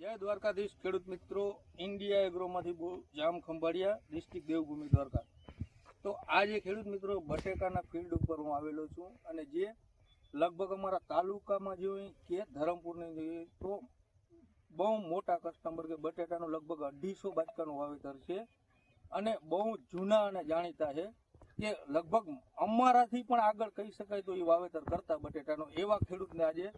જય દ્વારકાધીશ ખેડૂત મિત્રો, ઇન્ડિયા એગ્રોમાંથી જામ ખંભાળિયા, ડિસ્ટ્રિક્ટ દેવભૂમિ દ્વારકા. તો આજે ખેડૂત મિત્રો બટેકાના ફિલ્ડ ઉપર હું આવેલો છું અને જે લગભગ અમારા તાલુકામાં જોઈએ કે ધરમપુરની જોઈએ તો બહુ મોટા કસ્ટમર કે બટેટાનું લગભગ 250 બાચકાનું વાવેતર છે અને બહુ જૂના અને જાણીતા છે કે લગભગ અમારાથી પણ આગળ કહી શકાય તો એ વાવેતર કરતા બટેટાનો એવા ખેડૂતને આજે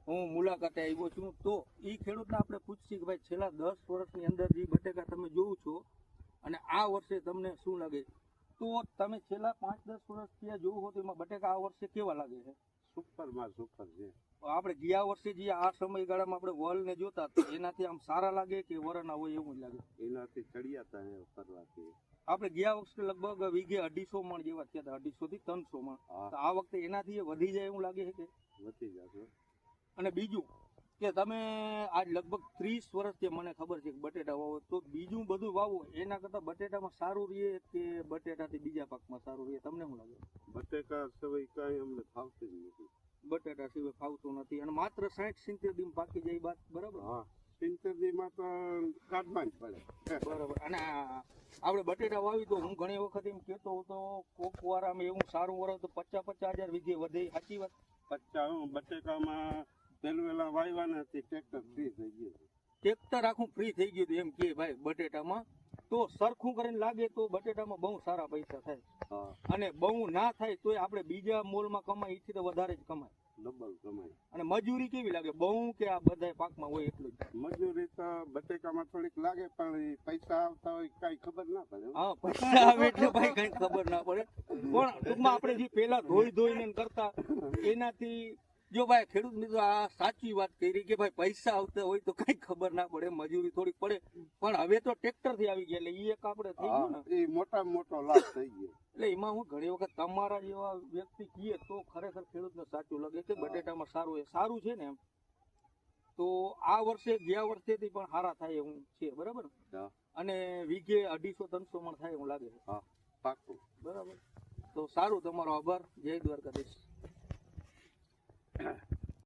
હું મુલાકાતે આવ્યો છું. તો એ ખેડૂતને આપણે પૂછીએ કે ભાઈ છેલ્લા 10 વર્ષની અંદર જે બટેકા તમે જોવો છો અને આ વર્ષે તમને શું લાગે, તો તમે છેલ્લા 5-10 વર્ષથી આ જોવો છો તો એમાં બટેકા આ વર્ષે કેવા લાગે છે? સુપરમાં સુપર છે. આપણે ગયા વર્ષે જે આ સમયગાળામાં આપણે વલને જોતા તો એનાથી આમ સારા લાગે કે વરના હોય એવું જ લાગે? એનાથી ચડિયાતા હે કરવાથી. આપણે ગયા વખતે લગભગ વીઘે 250 મણ જેવા થયા હતા, 250 થી 300 મણ. તો આ વખતે એનાથી વધી જાય એવું લાગે છે કે વધી જશે? અને બીજું કે તમે આજ લગભગ 30 વર્ષથી મને ખબર છે કે બટેટા વાવો, તો બીજું બધું વાવો એના કરતાં બટેટામાં સારું રહે કે બટેટાથી બીજા પાકમાં સારું રહે, તમને શું લાગે? બટેકા સિવાય કાંઈ અમને ફાવતું જ નથી. બટેટા સિવાય ફાવતું નથી અને માત્ર 60-70 દિન પાકી જાય બાદ, બરાબર? હા, 70 દીમાં તો કાઢવા જ પડે. બરાબર. અને આપણે બટેટા વાવી તો હું ઘણી વખત એમ કહેતો હતો કોક વાર આમ એવું સારું વરસ તો 50-50 હજાર વીઘે વધે, સાચી વાત? 50 બટેકામાં પેલું વાયવાના હતી ટ્રેક્ટર ફ્રી થઈ ગયું. ટ્રેક્ટર આખું ફ્રી થઈ ગયું હતું એમ કે ભાઈ બટેટામાં. તો સરખું કરીને લાગે તો બટેટામાં બહુ સારા પૈસા થાય અને બહુ ના થાય તોય આપણે બીજા મોલમાં કમાય એથી તો વધારે જ કમાય, ડબલ કમાય. અને મજૂરી કેવી લાગે? બહુ કે આ બધા પાકમાં હોય એટલું જ? મજૂરી તો બટેકામાં થોડીક લાગે પણ એ પૈસા આવતા હોય કઈ ખબર ના પડે. હા, પૈસા આવે એટલે ભાઈ કઈ ખબર ના પડે, પણ ટૂંકમાં આપણે જે પેલા ધોઈને કરતા એનાથી જો ભાઈ ખેડૂત મિત્રો આ સાચી વાત કરી કે ભાઈ પૈસા આવતા હોય તો કઈ ખબર ના પડે, મજૂરી થોડીક પડે, પણ હવે તો ટ્રેક્ટર થી આવી ગયા એટલે એ એક આપણે થઈ ગયું ને, એ મોટામાં મોટો લાભ થઈ ગયો. એટલે એમાં હું ઘણી વખત તમારા જેવા વ્યક્તિ કહીએ તો ખરેખર ખેડૂતને સાચું લાગે કે બટેટામાં સારું છે ને એમ. તો આ વર્ષે ગયા વર્ષેથી પણ સારા થાય એવું છે, બરાબર? અને વીઘે 250-300 મણ થાય એવું લાગે છે. હા, પાકું. બરાબર. તો સારું, તમારો આભાર. જય દ્વારકાધીશ.